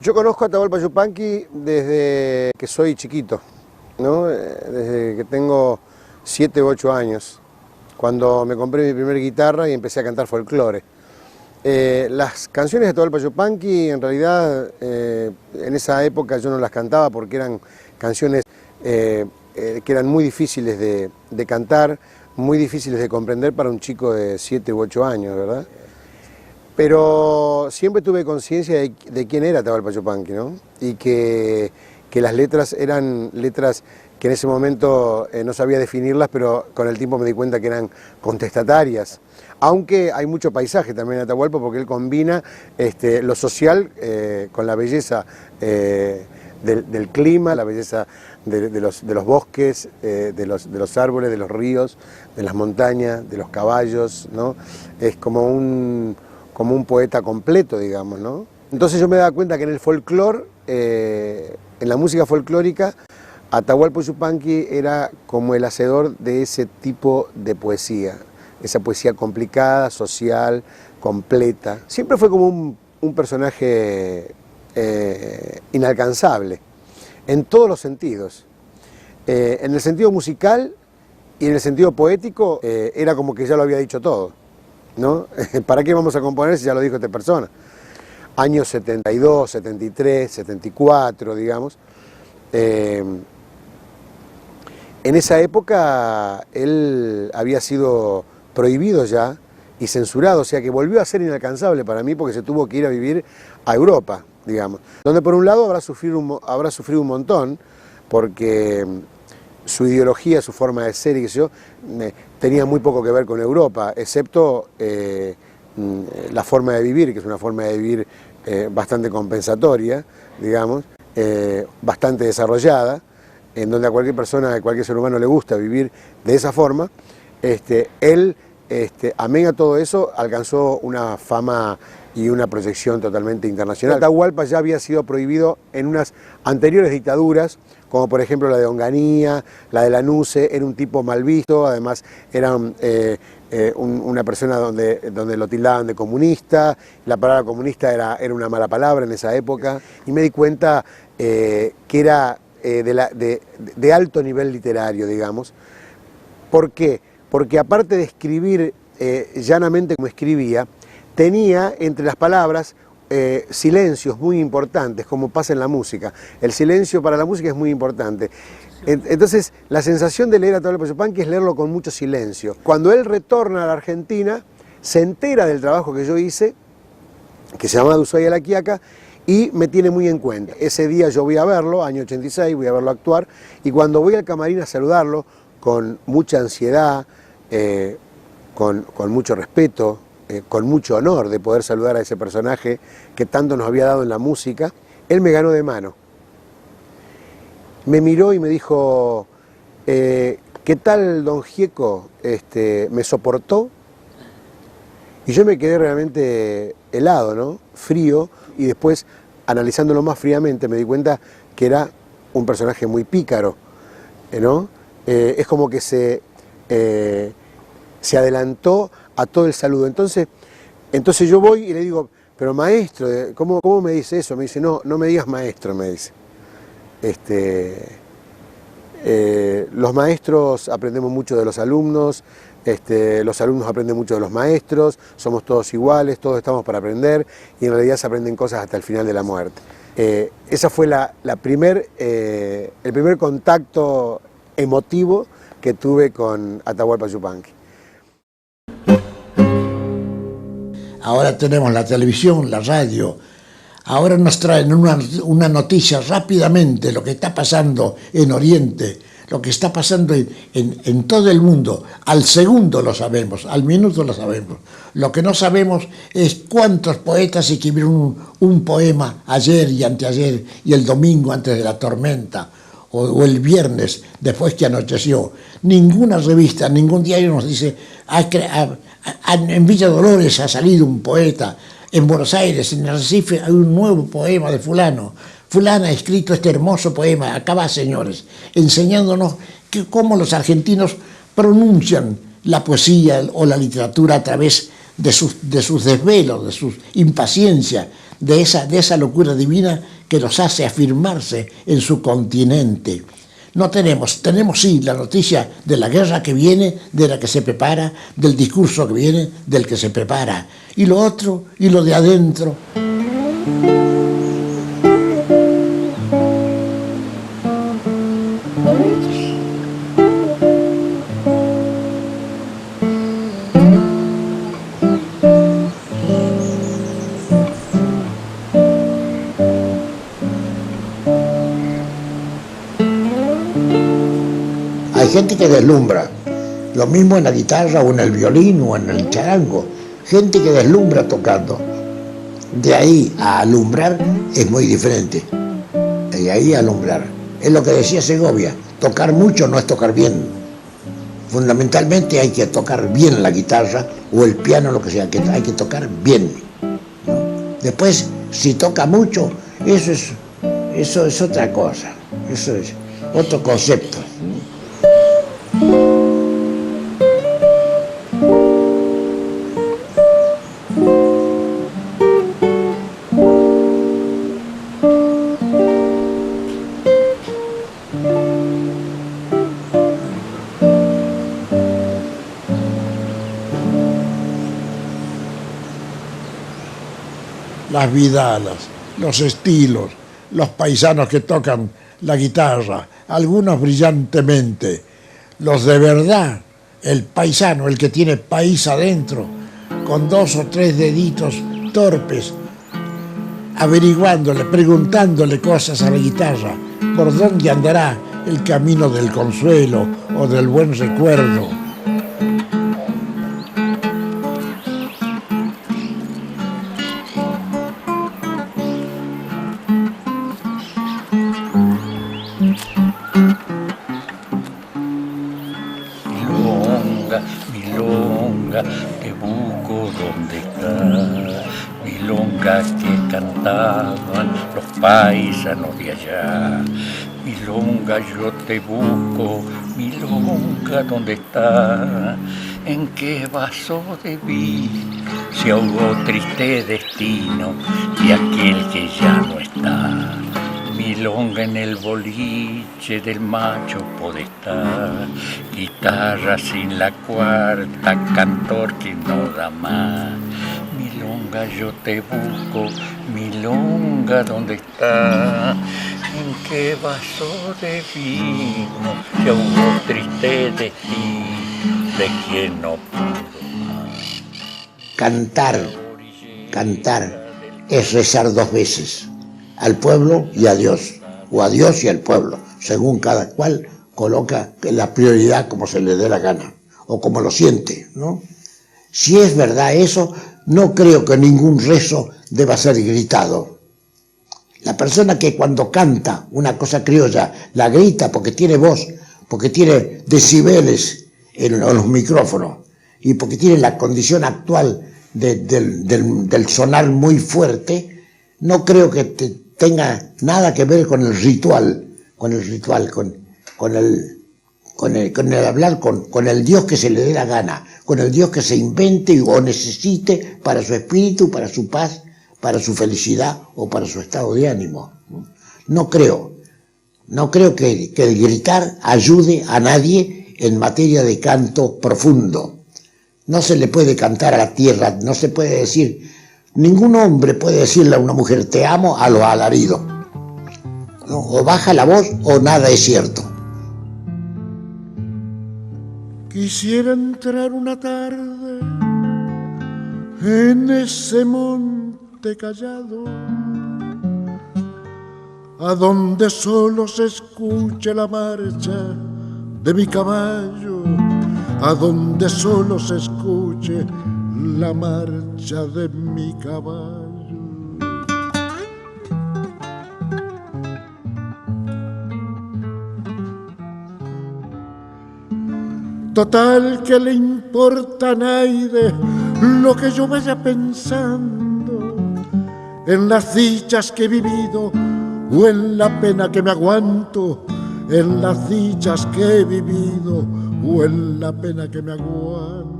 Yo conozco a Atahualpa Yupanqui desde que soy chiquito, ¿no? Desde que tengo 7 u 8 años, cuando me compré mi primera guitarra y empecé a cantar folclore. Las canciones de Atahualpa Yupanqui, en realidad, en esa época yo no las cantaba porque eran canciones que eran muy difíciles de cantar, muy difíciles de comprender para un chico de 7 u 8 años, ¿verdad? Pero siempre tuve conciencia de quién era Atahualpa Yupanqui, ¿no? Y que las letras eran letras que en ese momento no sabía definirlas, pero con el tiempo me di cuenta que eran contestatarias. Aunque hay mucho paisaje también en Atahualpa, porque él combina lo social con la belleza del clima, la belleza de los bosques, de los árboles, de los ríos, de las montañas, de los caballos, ¿no? Es como un poeta completo, digamos, ¿no? Entonces yo me daba cuenta que en el folclore, en la música folclórica, Atahualpa Yupanqui era como el hacedor de ese tipo de poesía, esa poesía complicada, social, completa. Siempre fue como un personaje inalcanzable, en todos los sentidos. En el sentido musical y en el sentido poético, era como que ya lo había dicho todo, ¿no? ¿Para qué vamos a componer si ya lo dijo esta persona? Años 72, 73, 74, digamos. En esa época él había sido prohibido ya y censurado, o sea que volvió a ser inalcanzable para mí porque se tuvo que ir a vivir a Europa, digamos. Donde por un lado habrá sufrido un montón, porque su ideología, su forma de ser y qué sé yo, tenía muy poco que ver con Europa, excepto la forma de vivir, que es una forma de vivir bastante compensatoria, digamos, bastante desarrollada, en donde a cualquier persona, a cualquier ser humano le gusta vivir de esa forma. Él, amén a todo eso, alcanzó una fama y una proyección totalmente internacional. Atahualpa ya había sido prohibido en unas anteriores dictaduras, como por ejemplo la de Onganía, la de Lanusse. Era un tipo mal visto, además era una persona donde lo tildaban de comunista, la palabra comunista era una mala palabra en esa época, y me di cuenta que era de alto nivel literario, digamos. ¿Por qué? Porque aparte de escribir llanamente como escribía, tenía entre las palabras silencios muy importantes, como pasa en la música. El silencio para la música es muy importante. Entonces, la sensación de leer a Atahualpa Yupanqui es leerlo con mucho silencio. Cuando él retorna a la Argentina, se entera del trabajo que yo hice, que se llamaba De Ushuaia a La Quiaca, y me tiene muy en cuenta. Ese día yo voy a verlo, año 86, voy a verlo actuar, y cuando voy al camarín a saludarlo, con mucha ansiedad, con mucho respeto, con mucho honor de poder saludar a ese personaje que tanto nos había dado en la música, él me ganó de mano. Me miró y me dijo, ¿qué tal, don Gieco? ¿Me soportó? Y yo me quedé realmente helado, ¿no? Frío, y después, analizándolo más fríamente, me di cuenta que era un personaje muy pícaro, ¿no? Es como que se adelantó a todo el saludo. Entonces yo voy y le digo, pero maestro, ¿cómo me dice eso? Me dice, no me digas maestro, me dice. Los maestros aprendemos mucho de los alumnos aprenden mucho de los maestros, somos todos iguales, todos estamos para aprender, y en realidad se aprenden cosas hasta el final de la muerte. Esa fue el primer contacto emotivo que tuve con Atahualpa Yupanqui. Ahora tenemos la televisión, la radio. Ahora nos traen una noticia rápidamente, lo que está pasando en Oriente, lo que está pasando en todo el mundo. Al segundo lo sabemos, al minuto lo sabemos. Lo que no sabemos es cuántos poetas escribieron un poema ayer y anteayer y el domingo antes de la tormenta, o el viernes después que anocheció. Ninguna revista, ningún diario nos dice, en Villa Dolores ha salido un poeta, en Buenos Aires, en Recife hay un nuevo poema de fulano. Fulana ha escrito este hermoso poema. Acá va, señores, enseñándonos cómo los argentinos pronuncian la poesía o la literatura a través de sus desvelos, de su impaciencia, de esa locura divina que los hace afirmarse en su continente. No tenemos sí la noticia de la guerra que viene, de la que se prepara, del discurso que viene, del que se prepara. Y lo otro, y lo de adentro. Hay gente que deslumbra, lo mismo en la guitarra o en el violín o en el charango, gente que deslumbra tocando. De ahí a alumbrar es muy diferente, de ahí a alumbrar. Es lo que decía Segovia, tocar mucho no es tocar bien. Fundamentalmente hay que tocar bien la guitarra o el piano, lo que sea, que hay que tocar bien, ¿no? Después, si toca mucho, eso es otra cosa, eso es otro concepto. Las vidalas, los estilos, los paisanos que tocan la guitarra, algunos brillantemente, los de verdad, el paisano, el que tiene país adentro, con 2 o 3 deditos torpes, averiguándole, preguntándole cosas a la guitarra, por dónde andará el camino del consuelo o del buen recuerdo. Milonga, te busco donde está, milonga que cantaban los paisanos de allá. Milonga, yo te busco, milonga, ¿dónde está? ¿En qué vaso de vino se ahogó triste destino de aquel que ya no está? Milonga en el boliche del macho podestá, guitarra sin la cuarta, cantor que no da más. Milonga, yo te busco, milonga, ¿dónde está? ¿En qué vaso de vino se ahogó triste destino de quien no pudo más? Cantar es rezar 2 veces, al pueblo y a Dios, o a Dios y al pueblo, según cada cual coloca la prioridad como se le dé la gana, o como lo siente, ¿no? Si es verdad eso, no creo que ningún rezo deba ser gritado. La persona que cuando canta una cosa criolla, la grita porque tiene voz, porque tiene decibeles en los micrófonos, y porque tiene la condición actual del sonar muy fuerte, no creo que tenga nada que ver con el ritual, con el hablar con el Dios que se le dé la gana, con el Dios que se invente o necesite para su espíritu, para su paz, para su felicidad o para su estado de ánimo. No creo que el gritar ayude a nadie en materia de canto profundo. No se le puede cantar a la tierra, no se puede decir, ningún hombre puede decirle a una mujer te amo a los alaridos, ¿no? O baja la voz o nada es cierto. Quisiera entrar una tarde en ese monte callado, a donde solo se escuche la marcha de mi caballo, a donde solo se escuche la marcha de mi caballo. Total, que le importa a nadie lo que yo vaya pensando, en las dichas que he vivido o en la pena que me aguanto, en las dichas que he vivido o en la pena que me aguanto.